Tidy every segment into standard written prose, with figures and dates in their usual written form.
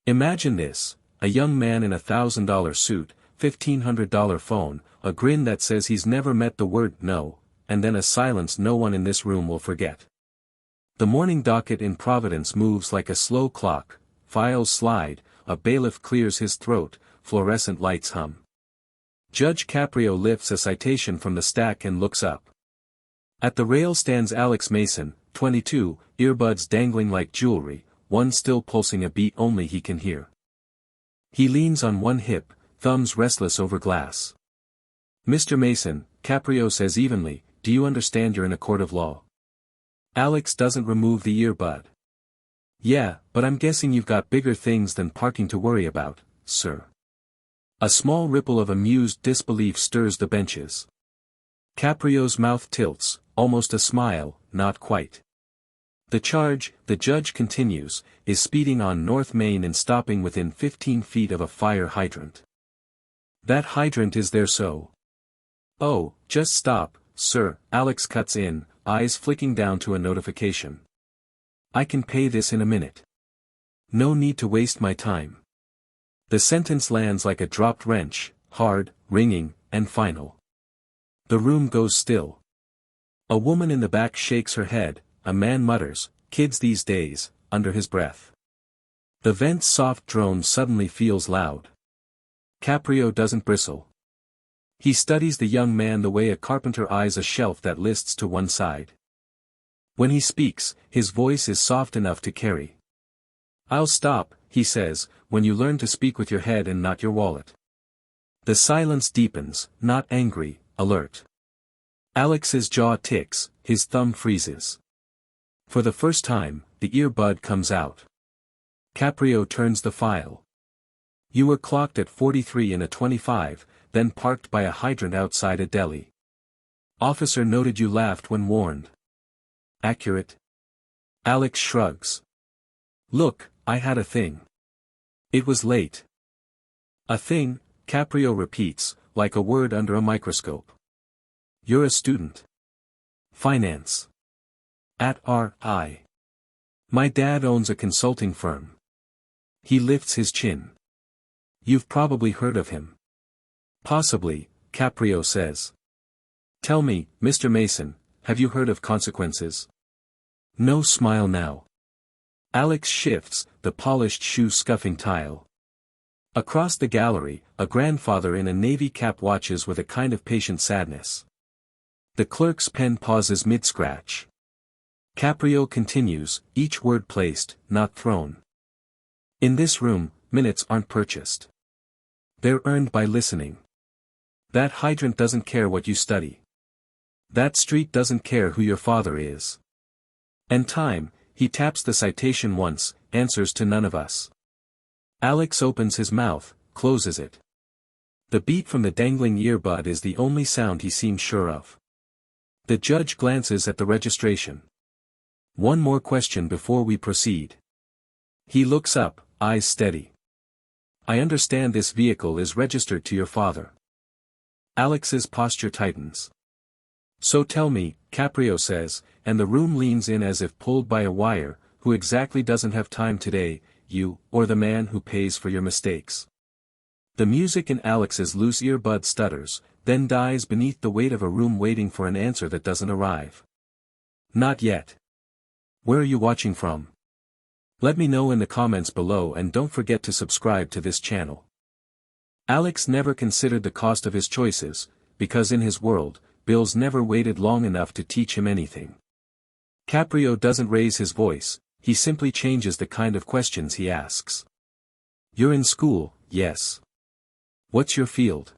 Imagine this, a young man in a $1,000 suit, $1,500 phone, a grin that says he's never met the word no, and then a silence no one in this room will forget. The morning docket in Providence moves like a slow clock, files slide, a bailiff clears his throat, fluorescent lights hum. Judge Caprio lifts a citation from the stack and looks up. At the rail stands Alex Mason, 22, earbuds dangling like jewelry, one still pulsing a beat only he can hear. He leans on one hip, thumbs restless over glass. Mr. Mason, Caprio says evenly, do you understand you're in a court of law? Alex doesn't remove the earbud. Yeah, but I'm guessing you've got bigger things than parking to worry about, sir. A small ripple of amused disbelief stirs the benches. Caprio's mouth tilts, almost a smile, not quite. The charge, the judge continues, is speeding on North Main and stopping within 15 feet of a fire hydrant. That hydrant is there so. Oh, just stop, sir, Alex cuts in, eyes flicking down to a notification. I can pay this in a minute. No need to waste my time. The sentence lands like a dropped wrench, hard, ringing, and final. The room goes still. A woman in the back shakes her head, a man mutters, kids these days, under his breath. The vent's soft drone suddenly feels loud. Caprio doesn't bristle. He studies the young man the way a carpenter eyes a shelf that lists to one side. When he speaks, his voice is soft enough to carry. I'll stop, he says, when you learn to speak with your head and not your wallet. The silence deepens, not angry, alert. Alex's jaw ticks, his thumb freezes. For the first time, the earbud comes out. Caprio turns the file. You were clocked at 43 in a 25, then parked by a hydrant outside a deli. Officer noted you laughed when warned. Accurate? Alex shrugs. Look, I had a thing. It was late. A thing, Caprio repeats, like a word under a microscope. You're a student. Finance. At R.I. My dad owns a consulting firm. He lifts his chin. You've probably heard of him. Possibly, Caprio says. Tell me, Mr. Mason, have you heard of Consequences? No smile now. Alex shifts, the polished shoe scuffing tile. Across the gallery, a grandfather in a navy cap watches with a kind of patient sadness. The clerk's pen pauses mid-scratch. Caprio continues, each word placed, not thrown. In this room, minutes aren't purchased. They're earned by listening. That hydrant doesn't care what you study. That street doesn't care who your father is. And time, he taps the citation once, answers to none of us. Alex opens his mouth, closes it. The beat from the dangling earbud is the only sound he seems sure of. The judge glances at the registration. One more question before we proceed. He looks up, eyes steady. I understand this vehicle is registered to your father. Alex's posture tightens. So tell me, Caprio says, and the room leans in as if pulled by a wire, who exactly doesn't have time today, you, or the man who pays for your mistakes? The music in Alex's loose earbud stutters, then dies beneath the weight of a room waiting for an answer that doesn't arrive. Not yet. Where are you watching from? Let me know in the comments below and don't forget to subscribe to this channel. Alex never considered the cost of his choices, because in his world, bills never waited long enough to teach him anything. Caprio doesn't raise his voice, he simply changes the kind of questions he asks. You're in school, yes. What's your field?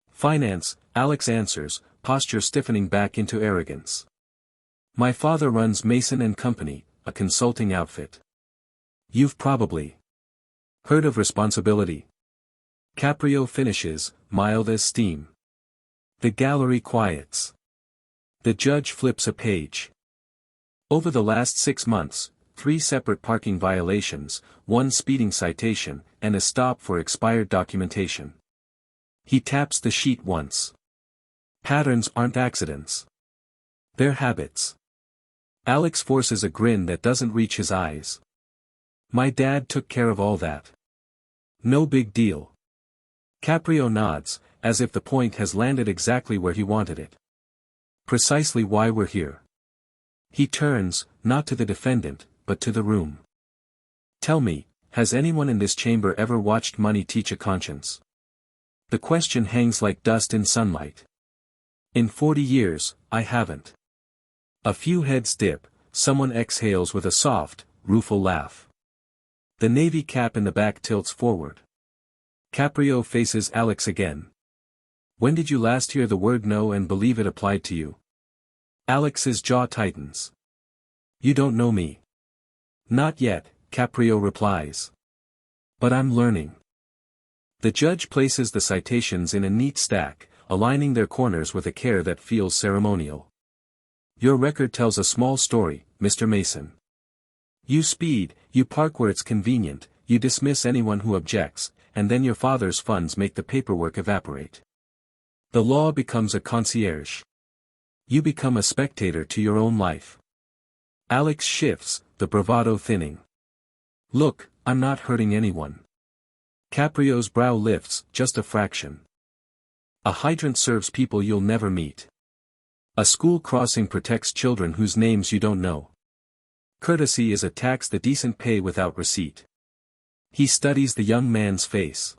Finance, Alex answers, posture stiffening back into arrogance. My father runs Mason & Company, a consulting outfit. You've probably heard of responsibility. Caprio finishes, mild as steam. The gallery quiets. The judge flips a page. Over the last 6 months, 3 separate parking violations, 1 speeding citation, and a stop for expired documentation. He taps the sheet once. Patterns aren't accidents. They're habits. Alex forces a grin that doesn't reach his eyes. My dad took care of all that. No big deal. Caprio nods, as if the point has landed exactly where he wanted it. Precisely why we're here. He turns, not to the defendant, but to the room. Tell me, has anyone in this chamber ever watched money teach a conscience? The question hangs like dust in sunlight. In 40 years, I haven't. A few heads dip, someone exhales with a soft, rueful laugh. The navy cap in the back tilts forward. Caprio faces Alex again. When did you last hear the word no and believe it applied to you? Alex's jaw tightens. You don't know me. Not yet, Caprio replies. But I'm learning. The judge places the citations in a neat stack, aligning their corners with a care that feels ceremonial. Your record tells a small story, Mr. Mason. You speed, you park where it's convenient, you dismiss anyone who objects, and then your father's funds make the paperwork evaporate. The law becomes a concierge. You become a spectator to your own life. Alex shifts, the bravado thinning. Look, I'm not hurting anyone. Caprio's brow lifts, just a fraction. A hydrant serves people you'll never meet. A school crossing protects children whose names you don't know. Courtesy is a tax the decent pay without receipt. He studies the young man's face.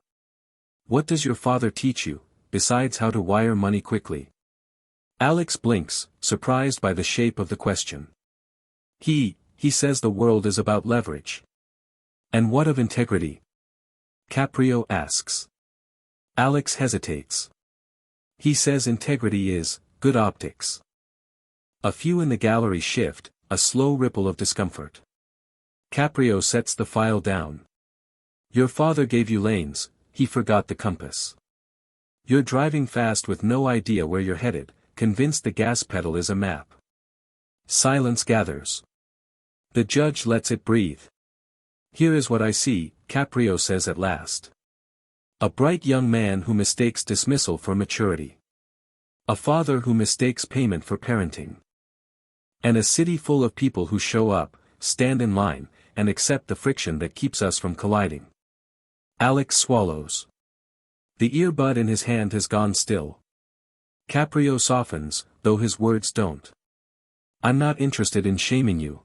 What does your father teach you, besides how to wire money quickly? Alex blinks, surprised by the shape of the question. He says the world is about leverage. And what of integrity? Caprio asks. Alex hesitates. He says integrity is good optics. A few in the gallery shift, a slow ripple of discomfort. Caprio sets the file down. Your father gave you lanes, he forgot the compass. You're driving fast with no idea where you're headed, convinced the gas pedal is a map. Silence gathers. The judge lets it breathe. Here is what I see, Caprio says at last. A bright young man who mistakes dismissal for maturity. A father who mistakes payment for parenting. And a city full of people who show up, stand in line, and accept the friction that keeps us from colliding. Alex swallows. The earbud in his hand has gone still. Caprio softens, though his words don't. I'm not interested in shaming you.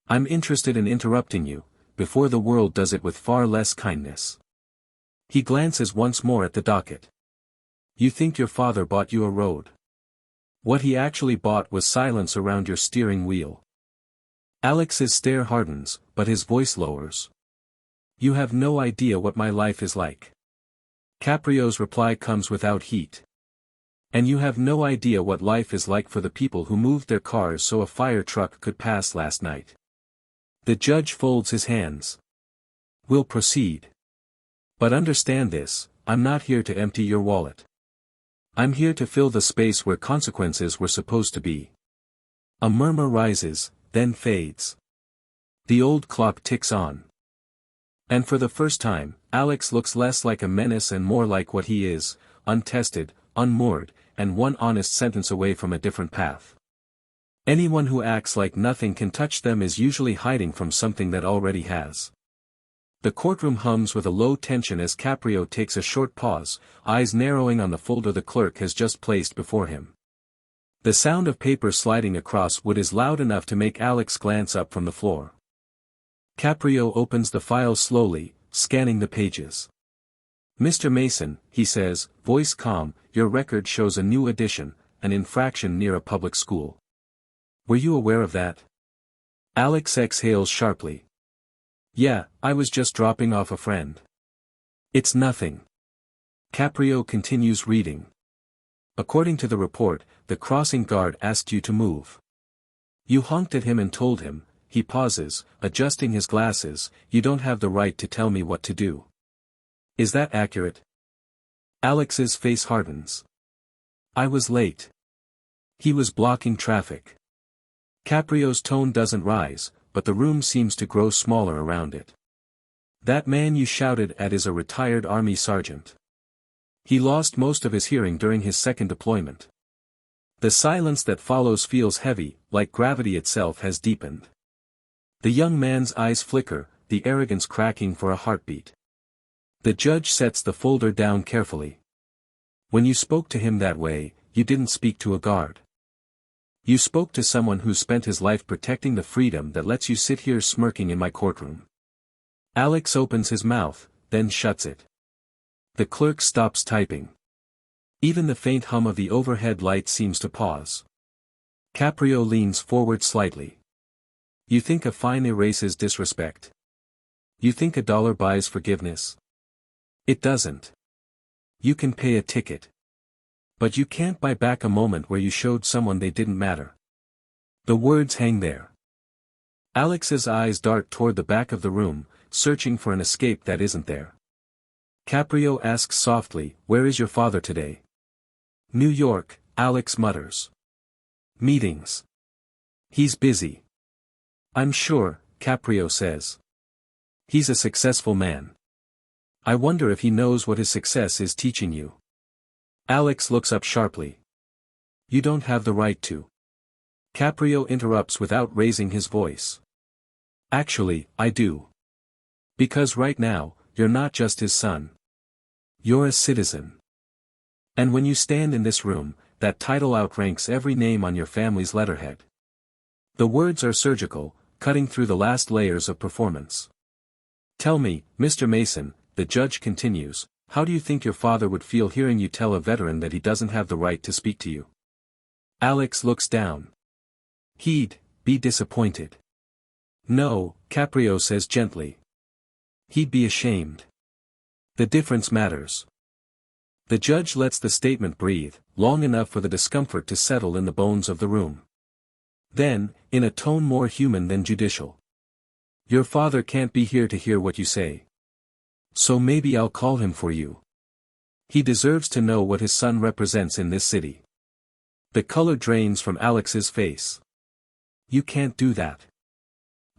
I'm interested in interrupting you, before the world does it with far less kindness. He glances once more at the docket. You think your father bought you a road. What he actually bought was silence around your steering wheel. Alex's stare hardens, but his voice lowers. You have no idea what my life is like. Caprio's reply comes without heat. And you have no idea what life is like for the people who moved their cars so a fire truck could pass last night. The judge folds his hands. We'll proceed. But understand this, I'm not here to empty your wallet. I'm here to fill the space where consequences were supposed to be. A murmur rises, then fades. The old clock ticks on. And for the first time, Alex looks less like a menace and more like what he is, untested, unmoored, and one honest sentence away from a different path. Anyone who acts like nothing can touch them is usually hiding from something that already has. The courtroom hums with a low tension as Caprio takes a short pause, eyes narrowing on the folder the clerk has just placed before him. The sound of paper sliding across wood is loud enough to make Alex glance up from the floor. Caprio opens the file slowly, scanning the pages. Mr. Mason, he says, voice calm, your record shows a new addition, an infraction near a public school. Were you aware of that? Alex exhales sharply. Yeah, I was just dropping off a friend. It's nothing. Caprio continues reading. According to the report, the crossing guard asked you to move. You honked at him and told him, he pauses, adjusting his glasses, you don't have the right to tell me what to do. Is that accurate? Alex's face hardens. I was late. He was blocking traffic. Caprio's tone doesn't rise, but the room seems to grow smaller around it. That man you shouted at is a retired army sergeant. He lost most of his hearing during his second deployment. The silence that follows feels heavy, like gravity itself has deepened. The young man's eyes flicker, the arrogance cracking for a heartbeat. The judge sets the folder down carefully. When you spoke to him that way, you didn't speak to a guard. You spoke to someone who spent his life protecting the freedom that lets you sit here smirking in my courtroom. Alex opens his mouth, then shuts it. The clerk stops typing. Even the faint hum of the overhead light seems to pause. Caprio leans forward slightly. You think a fine erases disrespect? You think $1 buys forgiveness? It doesn't. You can pay a ticket. But you can't buy back a moment where you showed someone they didn't matter. The words hang there. Alex's eyes dart toward the back of the room, searching for an escape that isn't there. Caprio asks softly, "Where is your father today?" "New York," Alex mutters. "Meetings. He's busy." "I'm sure," Caprio says. "He's a successful man. I wonder if he knows what his success is teaching you." Alex looks up sharply. "You don't have the right to." Caprio interrupts without raising his voice. "Actually, I do. Because right now, you're not just his son. You're a citizen. And when you stand in this room, that title outranks every name on your family's letterhead." The words are surgical, cutting through the last layers of performance. "Tell me, Mr. Mason," the judge continues, "how do you think your father would feel hearing you tell a veteran that he doesn't have the right to speak to you?" Alex looks down. "He'd be disappointed." "No," Caprio says gently. "He'd be ashamed. The difference matters." The judge lets the statement breathe, long enough for the discomfort to settle in the bones of the room. Then, in a tone more human than judicial. "Your father can't be here to hear what you say. So maybe I'll call him for you. He deserves to know what his son represents in this city." The color drains from Alex's face. "You can't do that."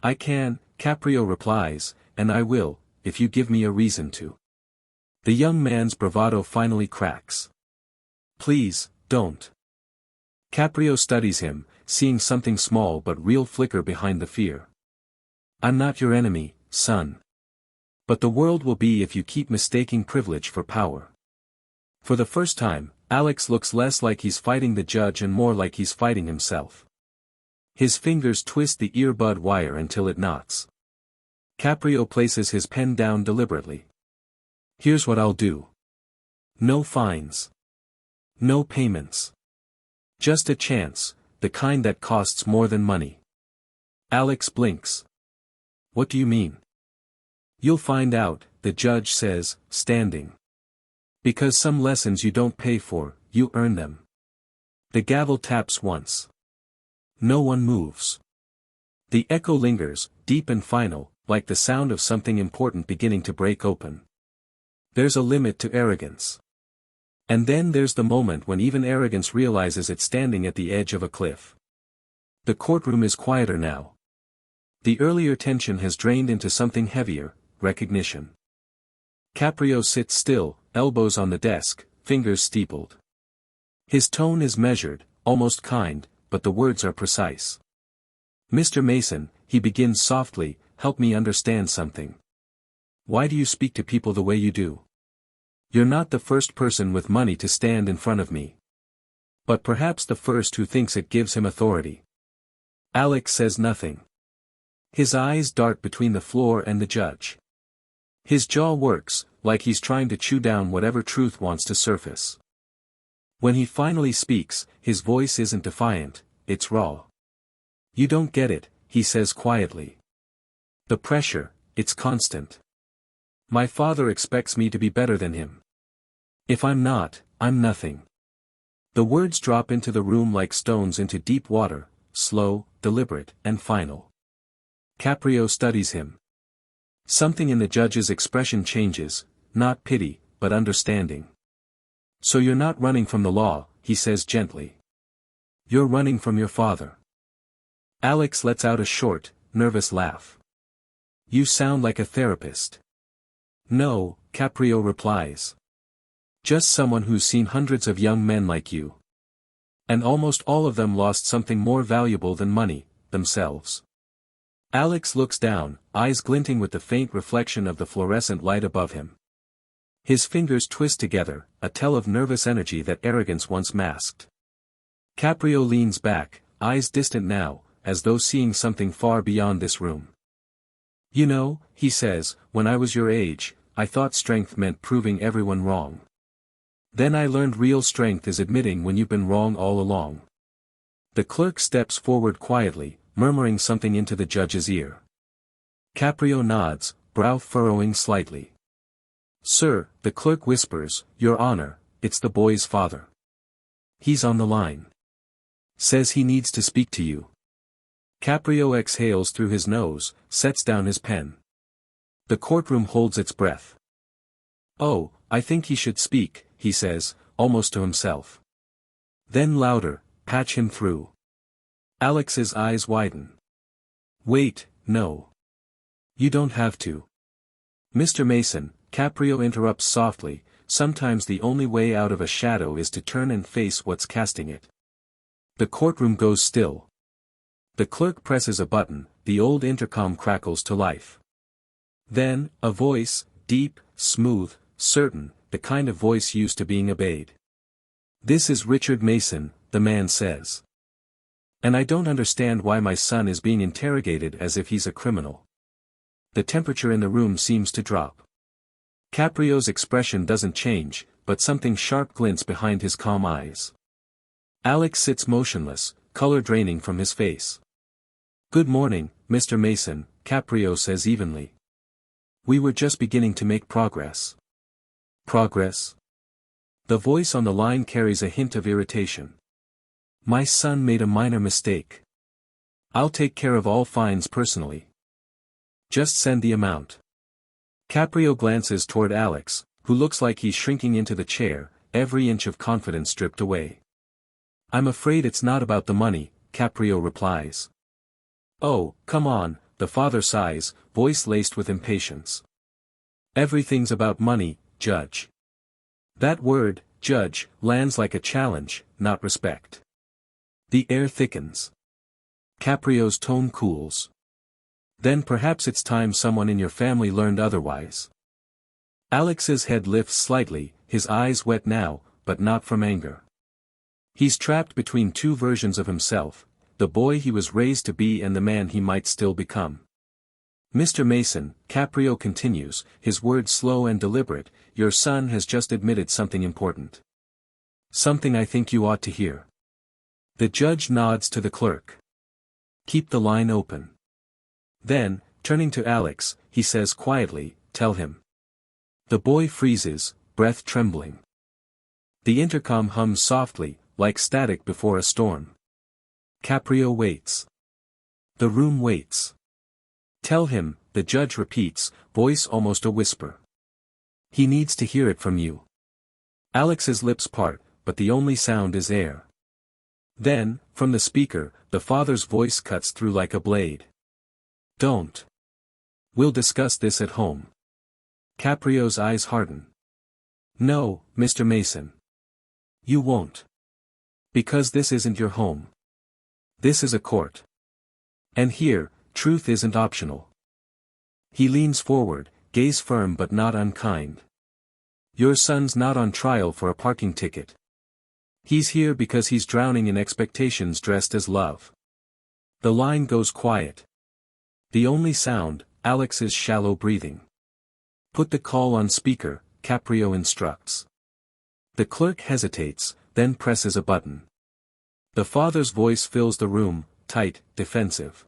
"I can," Caprio replies, "and I will, if you give me a reason to." The young man's bravado finally cracks. "Please, don't." Caprio studies him, seeing something small but real flicker behind the fear. "I'm not your enemy, son. But the world will be if you keep mistaking privilege for power." For the first time, Alex looks less like he's fighting the judge and more like he's fighting himself. His fingers twist the earbud wire until it knots. Caprio places his pen down deliberately. "Here's what I'll do. No fines. No payments. Just a chance, the kind that costs more than money." Alex blinks. "What do you mean?" "You'll find out," the judge says, standing. "Because some lessons you don't pay for, you earn them." The gavel taps once. No one moves. The echo lingers, deep and final, like the sound of something important beginning to break open. There's a limit to arrogance. And then there's the moment when even arrogance realizes it's standing at the edge of a cliff. The courtroom is quieter now. The earlier tension has drained into something heavier, recognition. Caprio sits still, elbows on the desk, fingers steepled. His tone is measured, almost kind, but the words are precise. "Mr. Mason," he begins softly, "help me understand something. Why do you speak to people the way you do? You're not the first person with money to stand in front of me. But perhaps the first who thinks it gives him authority." Alex says nothing. His eyes dart between the floor and the judge. His jaw works, like he's trying to chew down whatever truth wants to surface. When he finally speaks, his voice isn't defiant, it's raw. "You don't get it," he says quietly. "The pressure, it's constant. My father expects me to be better than him. If I'm not, I'm nothing." The words drop into the room like stones into deep water, slow, deliberate, and final. Caprio studies him. Something in the judge's expression changes, not pity, but understanding. "So you're not running from the law," he says gently. "You're running from your father." Alex lets out a short, nervous laugh. "You sound like a therapist." "No," Caprio replies. "Just someone who's seen hundreds of young men like you. And almost all of them lost something more valuable than money, themselves." Alex looks down, eyes glinting with the faint reflection of the fluorescent light above him. His fingers twist together, a tell of nervous energy that arrogance once masked. Caprio leans back, eyes distant now, as though seeing something far beyond this room. You know, he says, when I was your age, I thought strength meant proving everyone wrong. Then I learned real strength is admitting when you've been wrong all along. The clerk steps forward quietly, murmuring something into the judge's ear. Caprio nods, brow furrowing slightly. Sir, the clerk whispers, Your Honor, it's the boy's father. He's on the line. Says he needs to speak to you. Caprio exhales through his nose, sets down his pen. The courtroom holds its breath. Oh, I think he should speak, he says, almost to himself. Then louder, patch him through. Alex's eyes widen. Wait, no. You don't have to. Mr. Mason, Caprio interrupts softly, sometimes the only way out of a shadow is to turn and face what's casting it. The courtroom goes still. The clerk presses a button, the old intercom crackles to life. Then, a voice, deep, smooth, certain, the kind of voice used to being obeyed. This is Richard Mason, the man says. And I don't understand why my son is being interrogated as if he's a criminal. The temperature in the room seems to drop. Caprio's expression doesn't change, but something sharp glints behind his calm eyes. Alex sits motionless, color draining from his face. Good morning, Mr. Mason, Caprio says evenly. We were just beginning to make progress. Progress? The voice on the line carries a hint of irritation. My son made a minor mistake. I'll take care of all fines personally. Just send the amount. Caprio glances toward Alex, who looks like he's shrinking into the chair, every inch of confidence stripped away. I'm afraid it's not about the money, Caprio replies. Oh, come on, the father sighs, voice laced with impatience. Everything's about money, Judge. That word, Judge, lands like a challenge, not respect. The air thickens. Caprio's tone cools. Then perhaps it's time someone in your family learned otherwise. Alex's head lifts slightly, his eyes wet now, but not from anger. He's trapped between two versions of himself, the boy he was raised to be and the man he might still become. Mr. Mason, Caprio continues, his words slow and deliberate, your son has just admitted something important. Something I think you ought to hear. The judge nods to the clerk. Keep the line open. Then, turning to Alex, he says quietly, tell him. The boy freezes, breath trembling. The intercom hums softly, like static before a storm. Caprio waits. The room waits. Tell him, the judge repeats, voice almost a whisper. He needs to hear it from you. Alex's lips part, but the only sound is air. Then, from the speaker, the father's voice cuts through like a blade. Don't. We'll discuss this at home. Caprio's eyes harden. No, Mr. Mason. You won't. Because this isn't your home. This is a court. And here, truth isn't optional. He leans forward, gaze firm but not unkind. Your son's not on trial for a parking ticket. He's here because he's drowning in expectations dressed as love. The line goes quiet. The only sound, Alex's shallow breathing. Put the call on speaker, Caprio instructs. The clerk hesitates, then presses a button. The father's voice fills the room, tight, defensive.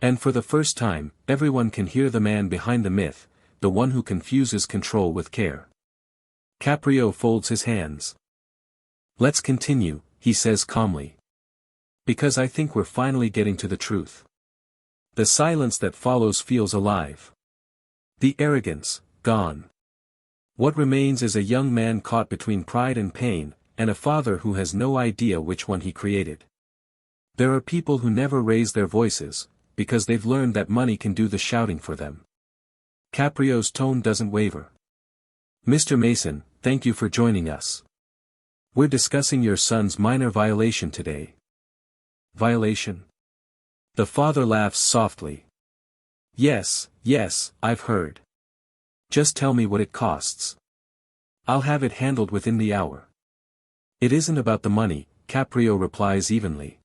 And for the first time, everyone can hear the man behind the myth, the one who confuses control with care. Caprio folds his hands. Let's continue, he says calmly. Because I think we're finally getting to the truth. The silence that follows feels alive. The arrogance, gone. What remains is a young man caught between pride and pain, and a father who has no idea which one he created. There are people who never raise their voices, because they've learned that money can do the shouting for them. Caprio's tone doesn't waver. Mr. Mason, thank you for joining us. We're discussing your son's minor violation today. Violation? The father laughs softly. Yes, yes, I've heard. Just tell me what it costs. I'll have it handled within the hour. It isn't about the money, Caprio replies evenly.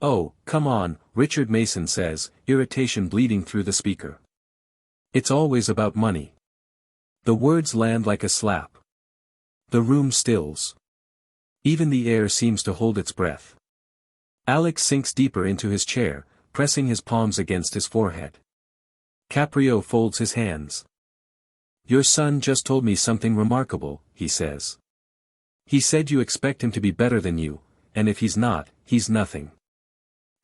Oh, come on, Richard Mason says, irritation bleeding through the speaker. It's always about money. The words land like a slap. The room stills. Even the air seems to hold its breath. Alex sinks deeper into his chair, pressing his palms against his forehead. Caprio folds his hands. Your son just told me something remarkable, he says. He said you expect him to be better than you, and if he's not, he's nothing.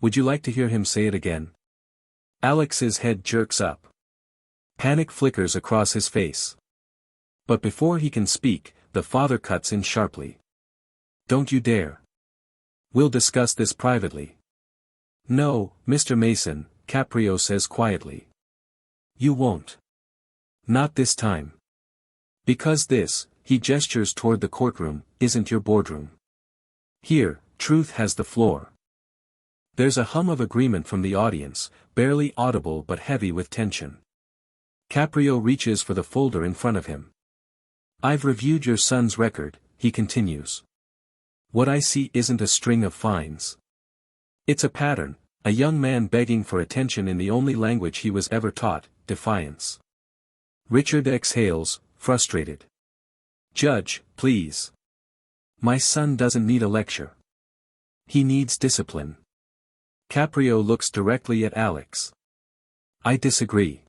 Would you like to hear him say it again? Alex's head jerks up. Panic flickers across his face. But before he can speak, the father cuts in sharply. Don't you dare. We'll discuss this privately. No, Mr. Mason, Caprio says quietly. You won't. Not this time. Because this, he gestures toward the courtroom, isn't your boardroom. Here, truth has the floor. There's a hum of agreement from the audience, barely audible but heavy with tension. Caprio reaches for the folder in front of him. I've reviewed your son's record, he continues. What I see isn't a string of fines. It's a pattern, a young man begging for attention in the only language he was ever taught, defiance. Richard exhales, frustrated. Judge, please. My son doesn't need a lecture. He needs discipline. Caprio looks directly at Alex. I disagree.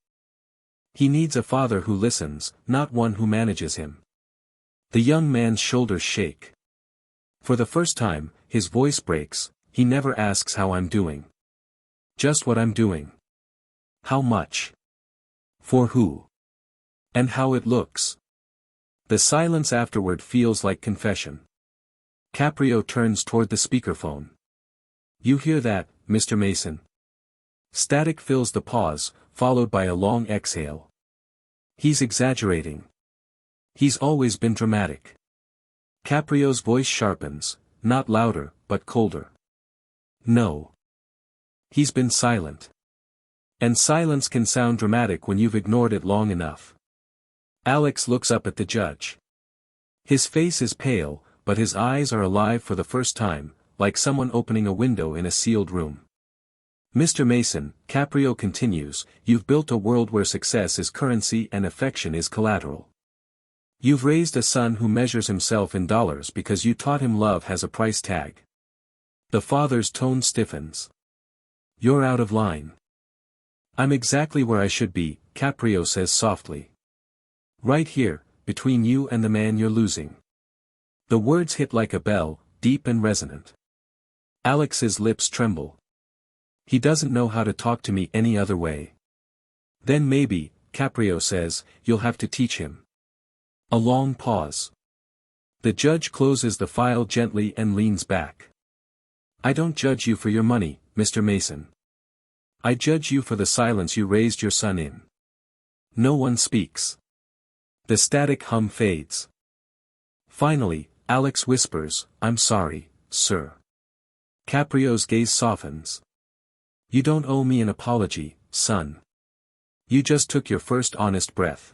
He needs a father who listens, not one who manages him. The young man's shoulders shake. For the first time, his voice breaks. He never asks how I'm doing. Just what I'm doing. How much? For who? And how it looks. The silence afterward feels like confession. Caprio turns toward the speakerphone. You hear that, Mr. Mason? Static fills the pause, followed by a long exhale. He's exaggerating. He's always been dramatic. Caprio's voice sharpens, not louder, but colder. No. He's been silent. And silence can sound dramatic when you've ignored it long enough. Alex looks up at the judge. His face is pale, but his eyes are alive for the first time, like someone opening a window in a sealed room. Mr. Mason, Caprio continues, you've built a world where success is currency and affection is collateral. You've raised a son who measures himself in dollars because you taught him love has a price tag. The father's tone stiffens. You're out of line. I'm exactly where I should be, Caprio says softly. Right here, between you and the man you're losing. The words hit like a bell, deep and resonant. Alex's lips tremble. He doesn't know how to talk to me any other way. Then maybe, Caprio says, you'll have to teach him. A long pause. The judge closes the file gently and leans back. I don't judge you for your money, Mr. Mason. I judge you for the silence you raised your son in. No one speaks. The static hum fades. Finally, Alex whispers, I'm sorry, sir. Caprio's gaze softens. You don't owe me an apology, son. You just took your first honest breath.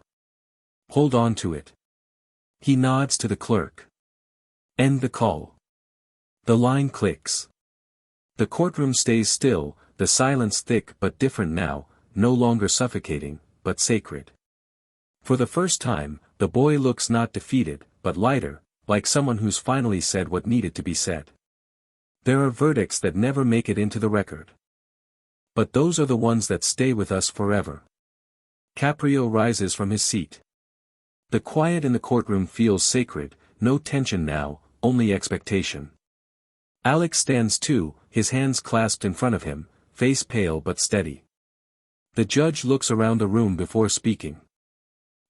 Hold on to it. He nods to the clerk. End the call. The line clicks. The courtroom stays still, the silence thick but different now, no longer suffocating, but sacred. For the first time, the boy looks not defeated, but lighter, like someone who's finally said what needed to be said. There are verdicts that never make it into the record. But those are the ones that stay with us forever. Caprio rises from his seat. The quiet in the courtroom feels sacred, no tension now, only expectation. Alex stands too, his hands clasped in front of him, face pale but steady. The judge looks around the room before speaking.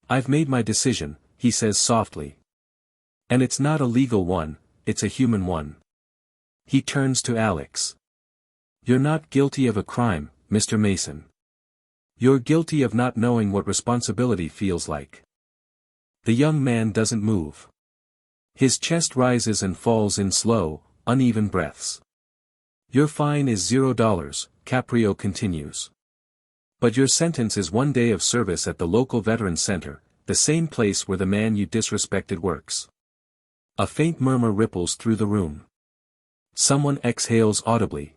I've made my decision, he says softly. And it's not a legal one, it's a human one. He turns to Alex. You're not guilty of a crime, Mr. Mason. You're guilty of not knowing what responsibility feels like. The young man doesn't move. His chest rises and falls in slow, uneven breaths. Your fine is $0, Caprio continues. But your sentence is 1 day of service at the local veterans center, the same place where the man you disrespected works. A faint murmur ripples through the room. Someone exhales audibly.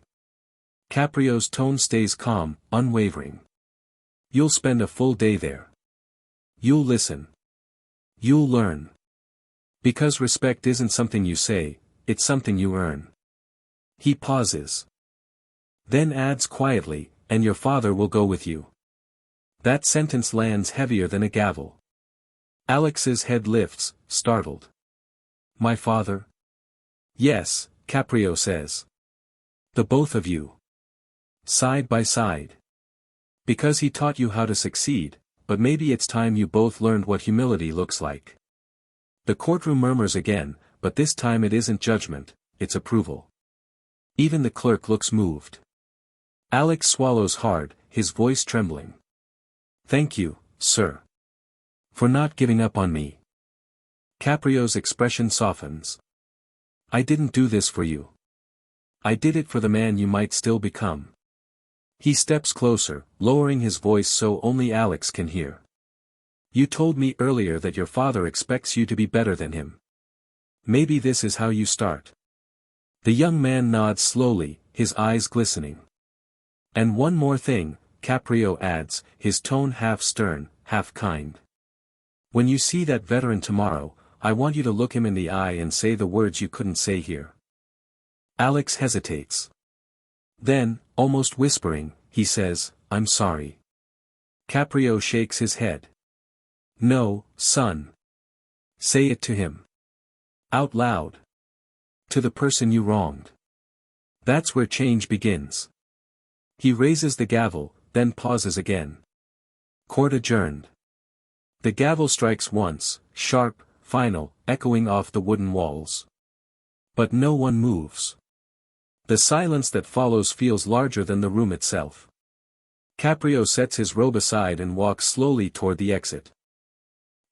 Caprio's tone stays calm, unwavering. You'll spend a full day there. You'll listen. You'll learn. Because respect isn't something you say, it's something you earn. He pauses. Then adds quietly, and your father will go with you. That sentence lands heavier than a gavel. Alex's head lifts, startled. My father? Yes, Caprio says. The both of you. Side by side. Because he taught you how to succeed, but maybe it's time you both learned what humility looks like. The courtroom murmurs again, but this time it isn't judgment, it's approval. Even the clerk looks moved. Alex swallows hard, his voice trembling. Thank you, sir. For not giving up on me. Caprio's expression softens. I didn't do this for you. I did it for the man you might still become. He steps closer, lowering his voice so only Alex can hear. You told me earlier that your father expects you to be better than him. Maybe this is how you start. The young man nods slowly, his eyes glistening. And one more thing, Caprio adds, his tone half stern, half kind. When you see that veteran tomorrow, I want you to look him in the eye and say the words you couldn't say here. Alex hesitates. Then, almost whispering, he says, I'm sorry. Caprio shakes his head. No, son. Say it to him. Out loud. To the person you wronged. That's where change begins. He raises the gavel, then pauses again. Court adjourned. The gavel strikes once, sharp, final, echoing off the wooden walls. But no one moves. The silence that follows feels larger than the room itself. Caprio sets his robe aside and walks slowly toward the exit.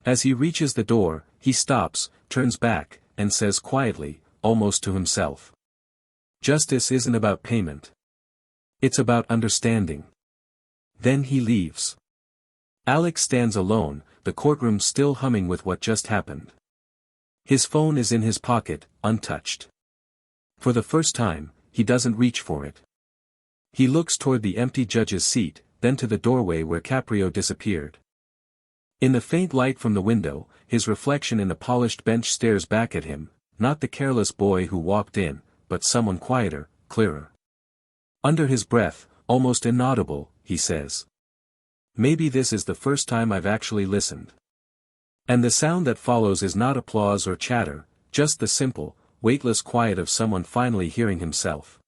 As he reaches the door, he stops, turns back, and says quietly, almost to himself. Justice isn't about payment. It's about understanding. Then he leaves. Alex stands alone, the courtroom still humming with what just happened. His phone is in his pocket, untouched. For the first time, he doesn't reach for it. He looks toward the empty judge's seat, then to the doorway where Caprio disappeared. In the faint light from the window, his reflection in a polished bench stares back at him, not the careless boy who walked in, but someone quieter, clearer. Under his breath, almost inaudible, he says. Maybe this is the first time I've actually listened. And the sound that follows is not applause or chatter, just the simple, weightless quiet of someone finally hearing himself.